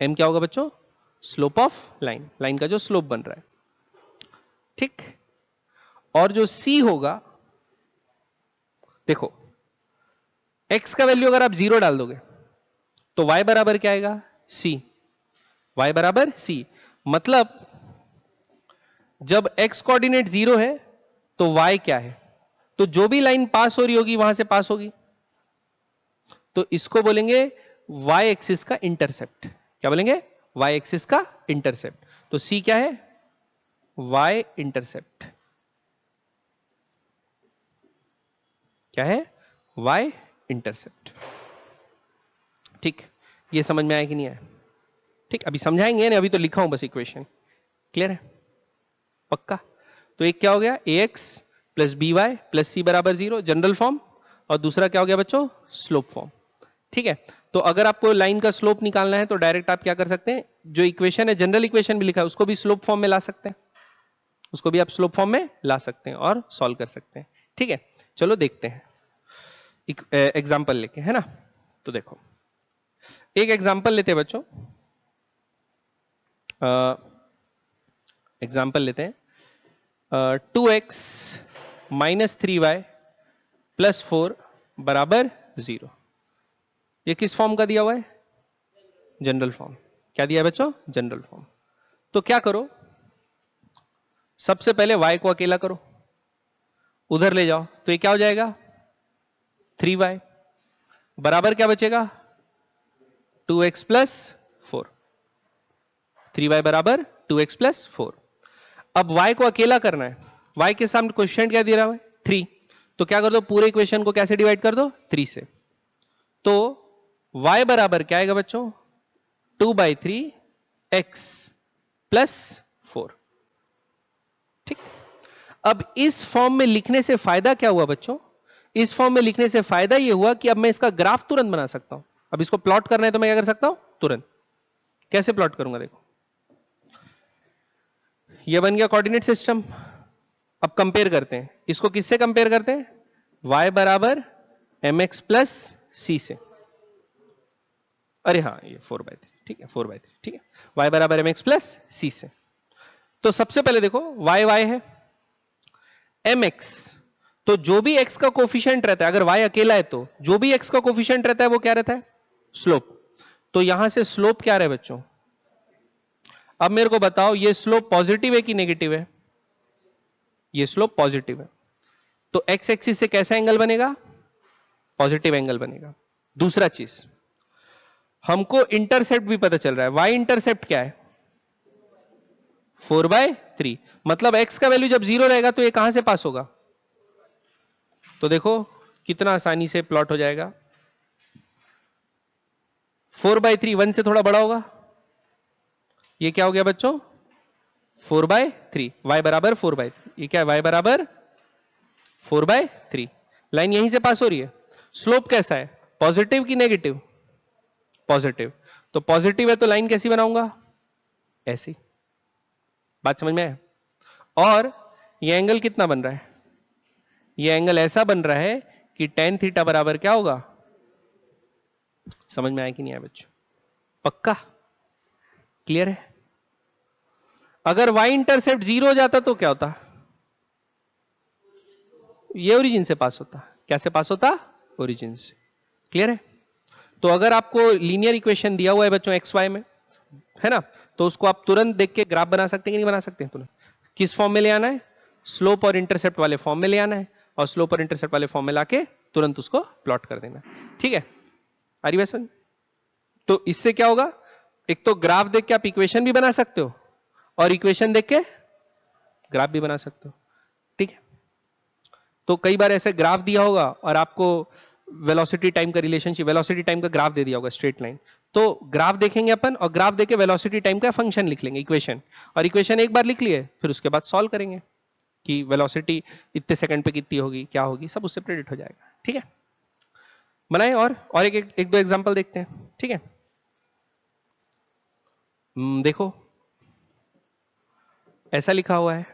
m क्या होगा बच्चों? स्लोप ऑफ लाइन, लाइन का जो स्लोप बन रहा है, ठीक। और जो c होगा, देखो x का वैल्यू अगर आप 0 डाल दोगे तो y बराबर क्या आएगा? c। y बराबर c, मतलब जब x कोऑर्डिनेट 0 है तो y क्या है? तो जो भी लाइन पास हो रही होगी वहां से पास होगी, तो इसको बोलेंगे y एक्सिस का इंटरसेप्ट। क्या बोलेंगे? y एक्सिस का इंटरसेप्ट। तो c क्या है? y intercept. क्या है? y intercept. ठीक, ये समझ में आया कि नहीं आया? ठीक, अभी समझाएंगे ना, अभी तो लिखा हूं बस इक्वेशन। क्लियर है? पक्का? तो एक क्या हो गया? ax plus B Y plus C बराबर 0, जनरल फॉर्म। और दूसरा क्या हो गया बच्चों? Slope form. ठीक है, तो अगर आपको लाइन का स्लोप निकालना है तो डायरेक्ट आप क्या कर सकते हैं, जो इक्वेशन है, जनरल इक्वेशन भी लिखा है, उसको भी स्लोप फॉर्म में ला सकते हैं। उसको भी आप स्लोप फॉर्म में ला सकते हैं और सॉल्व कर सकते हैं। ठीक है, चलो देखते हैं एग्जाम्पल लेके, है ना। तो देखो एक एग्जाम्पल लेते हैं बच्चों, एग्जाम्पल लेते हैं 2x माइनस 3y प्लस 4 बराबर 0। ये किस फॉर्म का दिया हुआ है? General form. क्या दिया है बच्चों? General form. तो क्या करो, सबसे पहले y को अकेला करो, उधर ले जाओ, तो ये क्या हो जाएगा? 3y बराबर क्या बचेगा? 2x plus 4। 3y बराबर 2x प्लस 4। अब y को अकेला करना है, y के सामने क्वेश्चन क्या दे रहा है? 3। तो क्या कर दो, पूरे इक्वेशन को कैसे डिवाइड कर दो? 3 से। तो y बराबर क्या आएगा बच्चों? 2/3 x प्लस 4। ठीक, अब इस फॉर्म में लिखने से फायदा क्या हुआ बच्चों? इस फॉर्म में लिखने से फायदा यह हुआ कि अब मैं इसका ग्राफ तुरंत बना सकता हूं। अब इसको प्लॉट करना है तो मैं क्या कर सकता हूं? तुरंत। कैसे प्लॉट करूंगा? देखो, ये बन गया कोऑर्डिनेट सिस्टम। अब कंपेयर करते हैं, इसको किससे कंपेयर करते हैं? y बराबर mx प्लस सी से। अरे हाँ, ये 4/3, ठीक है, 4/3, ठीक है। y बराबर mx प्लस सी से। तो सबसे पहले देखो y y है, mx, तो जो भी x का कोफिशिएंट रहता है, अगर y अकेला है तो जो भी x का कोफिशिएंट रहता है वो क्या रहता है? स्लोप। तो यहां से स्लोप क्या रहा है बच्चों? अब मेरे को बताओ, ये स्लोप पॉजिटिव है कि नेगेटिव है? ये स्लोप पॉजिटिव है, तो x एक्सिस से कैसा एंगल बनेगा? पॉजिटिव एंगल बनेगा। दूसरा चीज, हमको इंटरसेप्ट भी पता चल रहा है। y इंटरसेप्ट क्या है? 4/3। मतलब x का वैल्यू जब 0 रहेगा तो ये कहां से पास होगा? तो देखो कितना आसानी से प्लॉट हो जाएगा। 4/3 1 से थोड़ा बड़ा होगा, ये क्या हो गया बच्चों? 4/3। y बराबर 4/3, ये क्या है? y बराबर 4/3। लाइन यहीं से पास हो रही है। स्लोप कैसा है? पॉजिटिव की नेगेटिव? पॉजिटिव। तो पॉजिटिव है तो लाइन कैसी बनाऊंगा? ऐसी। बात समझ में आया? और ये एंगल कितना बन रहा है? ये एंगल ऐसा बन रहा है कि tan थीटा बराबर क्या होगा? समझ में आया कि नहीं आया बच्चों? पक्का? क्लियर है? अगर y इंटरसेप्ट 0 हो जाता तो क्या होता? ये ओरिजिन से पास होता। क्या से पास होता? ओरिजिन से। क्लियर है? तो अगर आपको लीनियर इक्वेशन दिया हुआ है बच्चों एक्स वाई में, है ना, तो उसको आप तुरंत देख के ग्राफ बना सकते हैं कि नहीं बना सकते हैं? तुरंत। किस फॉर्म में ले आना है? स्लोप और इंटरसेप्ट वाले फॉर्म में ले आना है, और स्लोप और इंटरसेप्ट वाले फॉर्म में लाके तुरंत उसको प्लॉट कर देना। ठीक है, आ रही बात समझ? तो इससे क्या होगा, एक तो ग्राफ देख के आप इक्वेशन भी बना सकते हो, और इक्वेशन देख के ग्राफ भी बना सकते हो। ठीक है, तो कई बार ऐसे ग्राफ दिया होगा और आपको वेलोसिटी टाइम का रिलेशनशिप, वेलोसिटी टाइम का ग्राफ दे दिया होगा स्ट्रेट लाइन, तो ग्राफ देखेंगे अपन, और ग्राफ देके वेलोसिटी टाइम का फंक्शन लिख लेंगे, इक्वेशन। और इक्वेशन एक बार लिख लिए, फिर उसके बाद सॉल्व करेंगे कि वेलोसिटी इतने सेकंड पे कितनी होगी, क्या होगी, सब उससे प्रेडिक्ट हो जाएगा। ठीक है, बनाए और एक दो एग्जांपल देखते हैं। ठीक है, देखो ऐसा लिखा हुआ है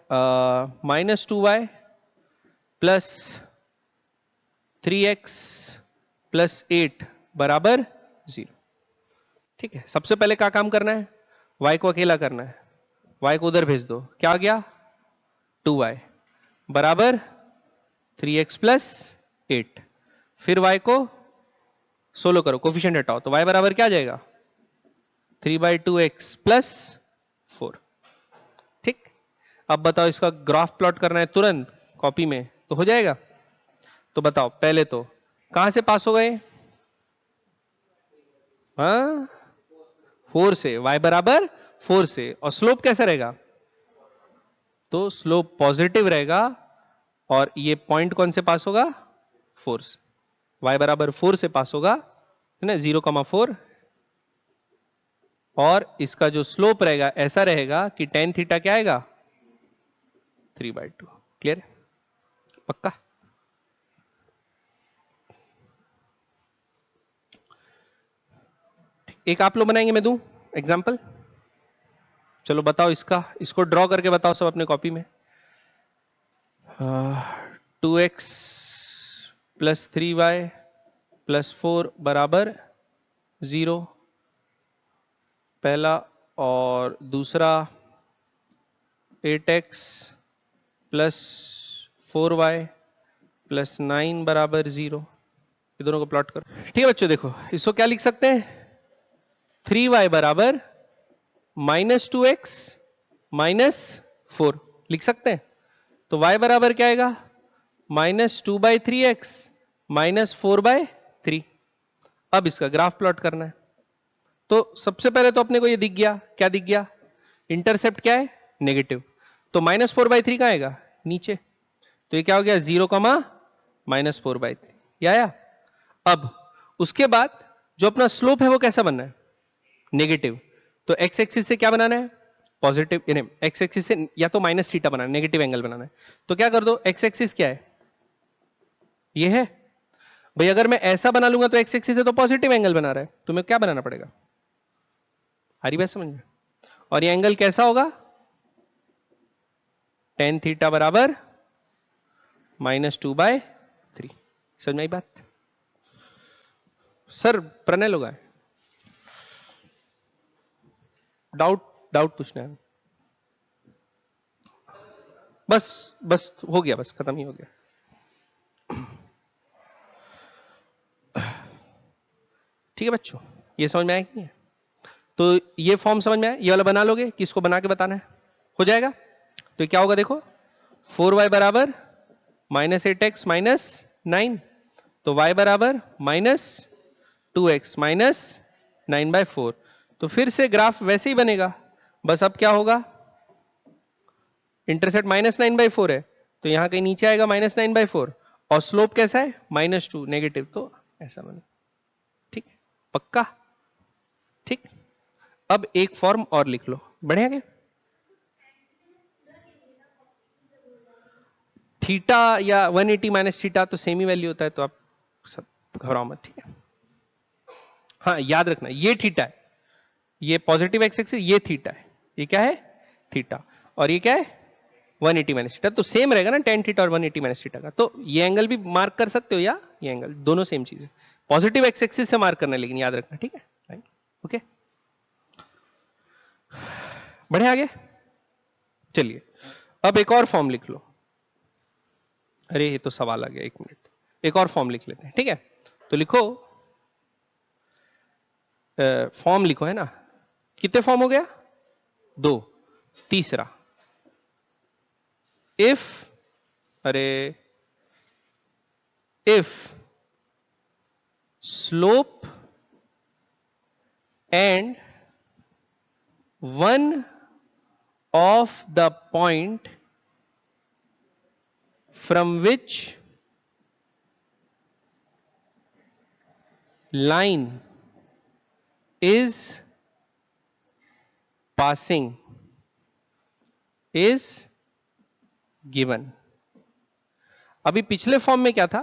-2y प्लस 3x प्लस 8 बराबर 0। ठीक है, सबसे पहले क्या काम करना है, y को अकेला करना है, y को उधर भेज दो, क्या आ गया 2y बराबर 3x प्लस 8। फिर y को सोलो करो, कोफिशिएंट हटाओ, तो y बराबर क्या आ जाएगा 3/2x प्लस 4। ठीक, अब बताओ इसका ग्राफ प्लॉट करना है तुरंत कॉपी में तो हो जाएगा। तो बताओ पहले तो कहां से पास हो गए, हाँ 4 से, y बराबर 4 से, और स्लोप कैसा रहेगा, तो स्लोप पॉजिटिव रहेगा, और ये पॉइंट कौन से पास होगा 4 से, y बराबर 4 से पास होगा, है ना 0,4, और इसका जो स्लोप रहेगा ऐसा रहेगा कि tan थीटा क्या आएगा 3/2। क्लियर है, पक्का। एक आप लोग बनाएंगे, मैं दूं एग्जांपल, चलो बताओ इसका, इसको ड्रॉ करके बताओ सब अपने कॉपी में। 2x प्लस 3y प्लस 4 बराबर 0 पहला, और दूसरा 8x प्लस 4y प्लस 9 बराबर 0। ये दोनों को प्लॉट करो। ठीक है बच्चों, देखो इसको क्या लिख सकते हैं, 3y बराबर -2x माइनस 4 लिख सकते हैं। तो y बराबर क्या आएगा -2/3x माइनस 4/3। अब इसका ग्राफ प्लॉट करना है। तो सबसे पहले तो अपने को ये दिख गया, क्या दिख गया, इंटरसेप्ट क्या है नेगेटिव, तो -4/3 कहां आएगा नीचे, तो ये क्या हो गया 0, -4/3 ये आया। अब उसके बाद जो अपना स्लोप है वो कैसा बनना है नेगेटिव, तो एक्स एक्सिस से क्या बनाना है पॉजिटिव, यानी एक्स एक्सिस से या तो माइनस थीटा बनाना है, नेगेटिव एंगल बनाना है। तो क्या कर दो, एक्स एक्सिस क्या है ये है भाई, अगर मैं ऐसा बना लूंगा तो एक्स एक्सिस से तो पॉजिटिव एंगल बना रहा है, तो मैं क्या बनाना पड़ेगा, हरी बात समझ में। और ये एंगल कैसा होगा tan थीटा बराबर -2/3। समझ में आई बात। सर प्रणय लोग आए, डाउट पूछना है, बस हो गया, बस खत्म ही हो गया। ठीक है बच्चों, ये समझ में आया कि नहीं है, तो ये फॉर्म समझ में आया, ये वाला बना लोगे, किसको बना के बताना है, हो जाएगा। तो क्या होगा देखो, 4y बराबर -8x माइनस 9, तो y बराबर -2x माइनस 9/4। तो फिर से ग्राफ वैसे ही बनेगा, बस अब क्या होगा, इंटरसेप्ट -9/4 है, तो यहां कहीं नीचे आएगा -9/4, और स्लोप कैसा है -2 नेगेटिव, तो ऐसा बने। ठीक है, पक्का। ठीक, अब एक फॉर्म और लिख लो, बढ़िया क्या, थीटा या 180 माइनस थीटा तो सेम ही वैल्यू होता है, तो आप सब घबराओ मत, ठीक है। हाँ याद रखना, ये थीटा है, ये पॉजिटिव एक्स एक्सिस, ये थीटा है, ये क्या है थीटा, और ये क्या है 180 माइनस थीटा, तो सेम रहेगा ना tan थीटा और 180 माइनस थीटा का। तो ये एंगल भी मार्क कर सकते हो, या ये एंगल, दोनों सेम चीज है, पॉजिटिव एक्स एक्सिस से मार्क करना है, लेकिन याद रखना, ठीक है, ओके। बढ़े आगे, चलिए अब एक और फॉर्म लिख लो। अरे ये तो सवाल आ गया, एक मिनट, एक और फॉर्म लिख लेते हैं, ठीक है। तो लिखो, फॉर्म लिखो, है ना, कितने फॉर्म हो गया 2, तीसरा इफ, अरे if slope and one of the point from which line is passing is given। अभी पिछले फॉर्म में क्या था,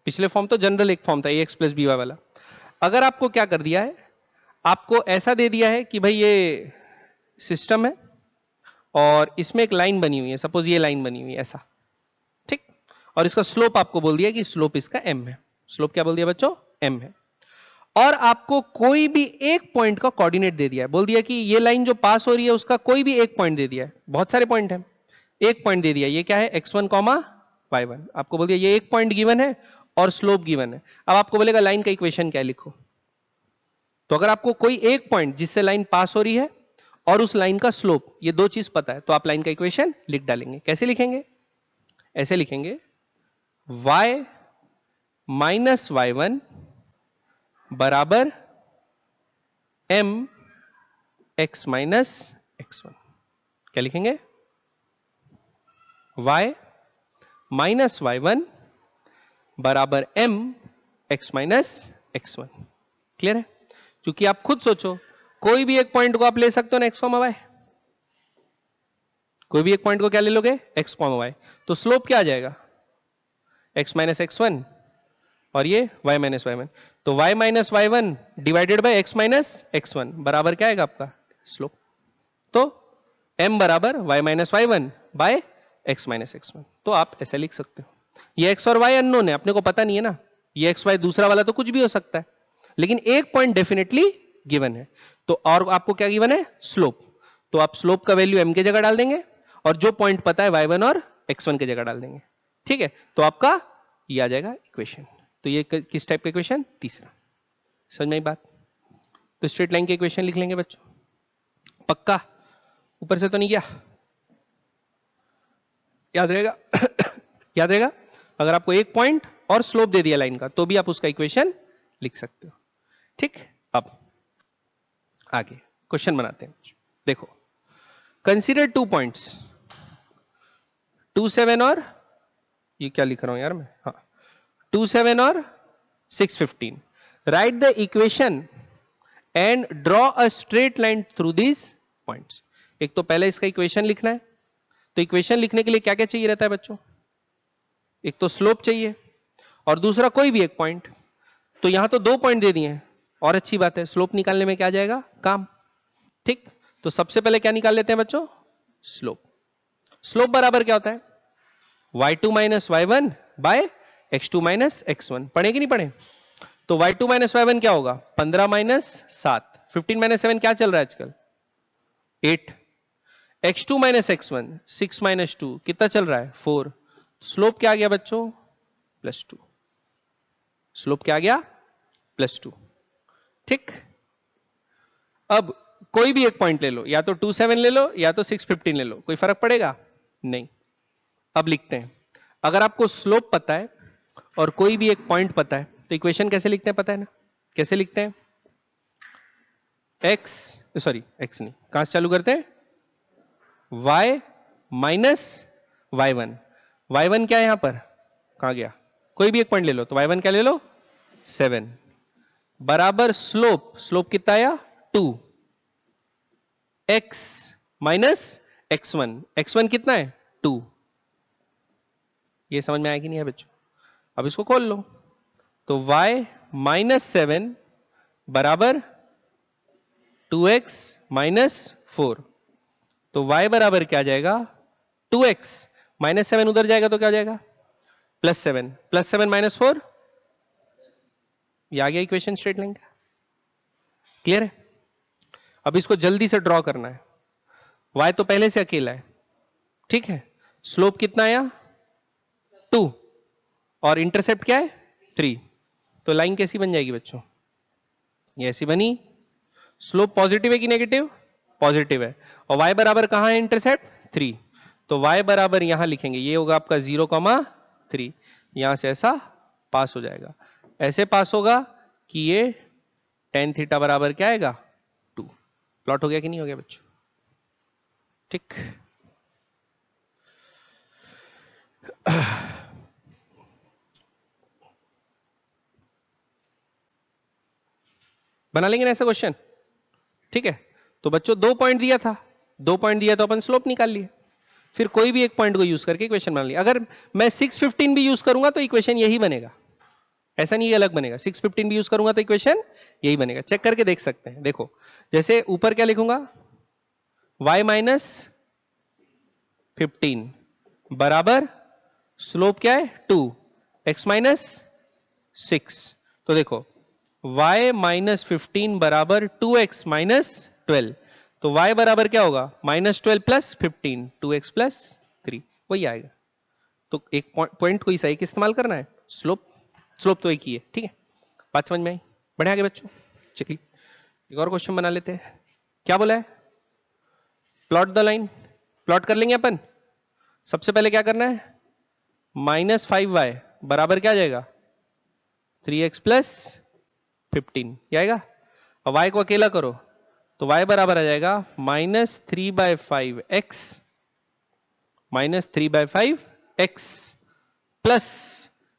पिछले फॉर्म तो जनरल एक फॉर्म था ax प्लस बी वाई वाला। अगर आपको क्या कर दिया है, आपको ऐसा दे दिया है कि भाई ये सिस्टम है और इसमें एक लाइन बनी हुई है, सपोज ये लाइन बनी हुई है ऐसा, ठीक, और इसका स्लोप आपको बोल दिया कि स्लोप इसका m है। स्लोप क्या बोल दिया बच्चों? m है। और आपको कोई भी एक पॉइंट का कोऑर्डिनेट दे दिया है, बोल दिया कि ये लाइन जो पास हो रही है उसका कोई भी एक पॉइंट दे दिया है, बहुत सारे पॉइंट हैं, एक पॉइंट दे दिया, ये क्या है? x1 y1। आपको बोल दिया ये एक पॉइंट गिवन है और स्लोप गिवन है। अब आपको बोलेगा लाइन का इक्वेशन क्या है, लिखो। तो अगर आपको कोई एक पॉइंट जिससे लाइन पास हो रही है और उस लाइन का स्लोप, ये दो चीज पता है, तो आप लाइन का इक्वेशन लिख डालेंगे। कैसे लिखेंगे? ऐसे लिखेंगे, y माइनस y1 बराबर m x माइनस x1। क्या लिखेंगे? y माइनस y1 बराबर m x minus x1। Clear है? क्योंकि आप खुद सोचो, कोई भी एक पॉइंट को आप ले सकते हो ना, x, y। कोई भी एक पॉइंट को क्या ले लोगे? x, y। तो स्लोप क्या आ जाएगा? x माइनस x1 और ये y माइनस y1। तो y minus y1 divided by x minus x1 बराबर क्या आएगा आपका? स्लोप। तो m बराबर y minus y1 by x minus x1। तो आप ऐसे लिख सकते हो। ये x और y अननोन है, अपने को पता नहीं है ना, ये x y दूसरा वाला तो कुछ भी हो सकता है, लेकिन एक पॉइंट डेफिनेटली गिवन है। तो और आपको क्या गिवन है? स्लोप। तो आप स्लोप का वैल्यू m के जगह डाल देंगे और जो पॉइंट पता है y1 और x1 के जगह डाल देंगे। ठीक है, तो आपका ये आ जाएगा इक्वेशन। तो ये किस टाइप का इक्वेशन? तीसरा। समझ में आई बात? तो स्ट्रेट लाइन के इक्वेशन लिख लेंगे बच्चों, पक्का? ऊपर से तो नहीं गया? याद रहेगा? याद रहेगा? अगर आपको एक पॉइंट और स्लोप दे दिया लाइन का, तो भी आप उसका इक्वेशन लिख सकते हो। ठीक, अब आगे क्वेश्चन बनाते हैं। देखो, कंसीडर 2 पॉइंट्स 27 और ये क्या लिख रहा हूं यार मैं, हाँ 27 और 615। Right the equation and draw a straight line through this points. एक तो पहले इसका इक्वेशन लिखना है। तो इक्वेशन लिखने के लिए क्या क्या चाहिए रहता है बच्चों? एक तो स्लोप चाहिए और दूसरा कोई भी एक पॉइंट। तो यहां तो 2 पॉइंट दे दिए हैं और अच्छी बात है, स्लोप निकालने में क्या आ जाएगा? काम। ठीक, तो सबसे पहले क्या निकाल लेते हैं बच्चों? स्लोप। स्लोप बराबर क्या होता है? y2 minus y1 bye x2 minus x1। पढ़े कि नहीं पढ़े? तो y2 माइनस y1 क्या होगा? 15 माइनस 7। 15 माइनस 7 क्या चल रहा है आजकल? 8। x2 माइनस x1 6 माइनस 2 कितना चल रहा है? 4। स्लोप क्या आ गया बच्चों? +2। स्लोप क्या आ गया? +2। ठीक, अब कोई भी एक पॉइंट ले लो, या तो 27 ले लो या तो 615 ले लो, कोई फर्क पड़ेगा? नहीं। अब लिखते हैं, अगर आपको स्लोप पता है और कोई भी एक पॉइंट पता है, तो इक्वेशन कैसे लिखते हैं पता है ना? कैसे लिखते हैं? x नहीं, कहां से चालू करते हैं? y minus y1। y1 क्या है यहां पर? कहां गया? कोई भी एक पॉइंट ले लो, तो y1 क्या ले लो? 7 बराबर स्लोप। स्लोप कितना आया? 2 x माइनस x1। x1 कितना है? 2। ये समझ में आया कि नहीं है बच्चों? अब इसको खोल लो, तो y माइनस 7 बराबर 2x माइनस 4। तो y बराबर क्या आ जाएगा? 2x माइनस 7 उधर जाएगा तो क्या हो जाएगा? +7। +7 माइनस 4, ये आ गया इक्वेशन स्ट्रेट लाइन का। क्लियर है? अब इसको जल्दी से ड्रॉ करना है। y तो पहले से अकेला है, ठीक है। स्लोप कितना आया? 2 और इंटरसेप्ट क्या है? 3। तो लाइन कैसी बन जाएगी बच्चों? ये ऐसी बनी। स्लोप पॉजिटिव है कि नेगेटिव? पॉजिटिव है। और y बराबर कहां है इंटरसेप्ट? 3। तो y बराबर यहां लिखेंगे, ये होगा आपका 0,3। यहां से ऐसा पास हो जाएगा। ऐसे पास होगा कि ये tan थीटा बराबर क्या आएगा? 2। प्लॉट हो गया कि नहीं हो गया बच्चों? ठीक, बना लेंगे ना ऐसा क्वेश्चन? ठीक है, तो बच्चों 2 पॉइंट दिया था, 2 पॉइंट दिया तो अपन स्लोप निकाल लिए, फिर कोई भी एक पॉइंट को यूज करके इक्वेशन बना लिया। अगर मैं 615 भी यूज करूंगा तो इक्वेशन यही बनेगा, ऐसा नहीं अलग बनेगा। 615 भी यूज करूंगा तो इक्वेशन यही बनेगा। चेक करके देख सकते हैं। देखो, जैसे ऊपर क्या लिखूंगा? y माइनस 15 बराबर स्लोप क्या है 2, x माइनस 6। तो देखो y माइनस 15 बराबर 2x माइनस 12, तो y बराबर क्या होगा -12 प्लस 15, 2x प्लस 3, वही आएगा। तो एक पॉइंट को ही सही इस्तेमाल करना है, स्लोप स्लोप तो एक ही है, ठीक है। बात समझ में आई? बढ़े आगे बच्चों, चलिए एक और क्वेश्चन बना लेते हैं। क्या बोला है? Plot the line. प्लॉट कर लेंगे अपन। सबसे पहले क्या करना है, -5y बराबर क्या आ जाएगा 3x प्लस 15, ये आएगा। और y को अकेला करो तो y बराबर आ जाएगा -3/5x -3/5x प्लस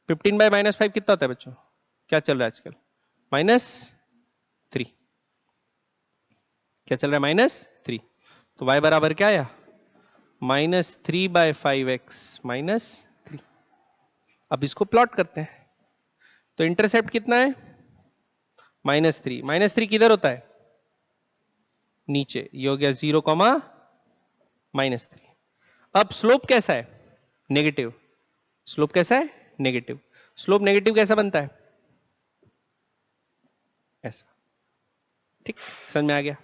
15/-5 कितना होता है बच्चों? क्या चल रहा है आजकल? -3। क्या चल रहा है? -3। तो y बराबर क्या आया? -3/5x -3। अब इसको प्लॉट करते हैं। तो इंटरसेप्ट कितना है? -3। -3 किधर होता है? नीचे। ये हो गया 0, -3। अब स्लोप कैसा है? नेगेटिव। स्लोप कैसा है? नेगेटिव। स्लोप नेगेटिव कैसा बनता है? ऐसा। ठीक, समझ में आ गया?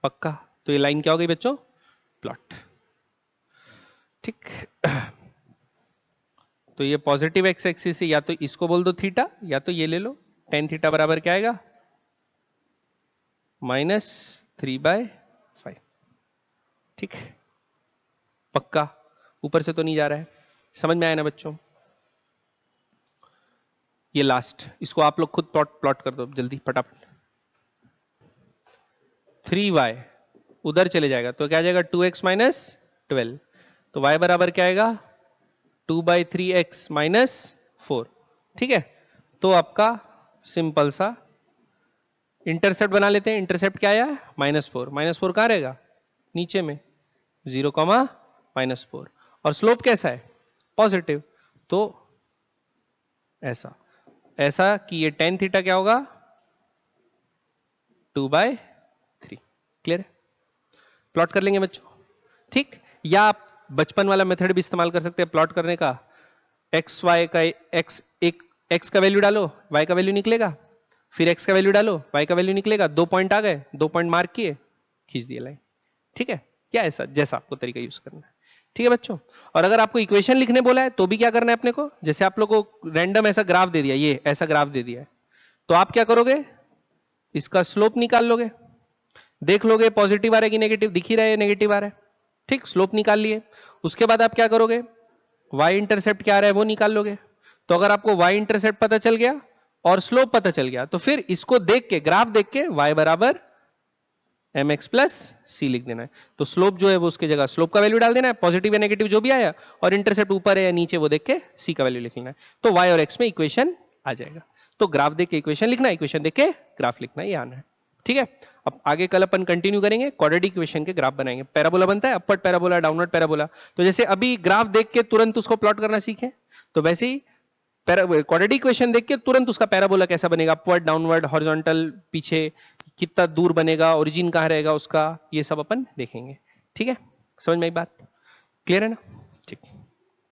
पक्का? तो ये लाइन क्या हो गई बच्चों? प्लॉट। ठीक। तो ये पॉजिटिव एक्स एक्सिस से या तो इसको बोल दो थीटा, या तो ये ले लो tan थीटा बराबर क्या आएगा? -3/5। ठीक, पक्का? ऊपर से तो नहीं जा रहा है? समझ में आया ना बच्चों? ये लास्ट, इसको आप लोग खुद प्लॉट कर दो जल्दी फटाफट। 3y उधर चले जाएगा तो क्या आ जाएगा 2x माइनस 12, तो y बराबर क्या आएगा 2/3x माइनस 4। ठीक है, तो आपका सिंपल सा इंटरसेप्ट बना लेते हैं। इंटरसेप्ट क्या आया? -4। -4 कहां रहेगा? नीचे में 0, -4। और स्लोप कैसा है? पॉजिटिव। तो ऐसा ऐसा कि ये tan थीटा क्या होगा 2/3। क्लियर है? प्लॉट कर लेंगे बच्चों। ठीक, या आप बचपन वाला मेथड भी इस्तेमाल कर सकते हैं प्लॉट करने का। एक्स वाई का एक्स का वैल्यू डालो, वाई का वैल्यू निकलेगा, फिर एक्स का वैल्यू डालो, वाई का वैल्यू निकलेगा। 2 पॉइंट आ गए, 2 पॉइंट मार्क किए, खींच दिए लाइन। ठीक है, क्या ऐसा जैसा आपको तरीका यूज करना है। ठीक है बच्चों, और अगर आपको इक्वेशन लिखने बोला है तो भी क्या करना है अपने को, जैसे आप लोग को रैंडम ऐसा ग्राफ दे दिया, ये ऐसा ग्राफ दे दिया है, तो आप क्या करोगे, इसका स्लोप निकाल लोगे, देख लोगे पॉजिटिव आ रहा है कि नेगेटिव, दिख ही रहा है नेगेटिव आ रहा है। ठीक, स्लोप निकाल लिए। उसके बाद आप क्या करोगे, y इंटरसेप्ट क्या आ रहा है वो निकाल लोगे। तो अगर आपको y इंटरसेप्ट पता चल गया और स्लोप पता चल गया, तो फिर इसको देख के, ग्राफ देख के y बराबर mx प्लस सी लिख देना है। तो स्लोप जो है वो उसके जगह स्लोप का वैल्यू डाल देना है, पॉजिटिव या नेगेटिव जो भी आया, और इंटरसेप्ट ऊपर है या नीचे वो देख के सी का वैल्यू लिख लेना है। तो y और x में इक्वेशन आ जाएगा। तो ग्राफ देख के इक्वेशन लिखना है, इक्वेशन देख के ग्राफ लिखना है, ये आना है। ठीक है, अब आगे कल अपन कंटिन्यू करेंगे, क्वाड्रेटिक इक्वेशन के ग्राफ बनाएंगे। पैराबोला बनता है, अपवर्ड पैराबोला, डाउनवर्ड पैराबोला। तो जैसे अभी ग्राफ देख के तुरंत उसको प्लॉट करना सीखे, तो वैसे ही क्वाड्रेटिक इक्वेशन देख के तुरंत उसका पैराबोला कैसा बनेगा, अपवर्ड, डाउनवर्ड, हॉरिजॉन्टल, पीछे कितना दूर बनेगा, ओरिजिन कहां रहेगा उसका, ये सब अपन देखेंगे। ठीक है, समझ में आई बात? क्लियर है ना? ठीक।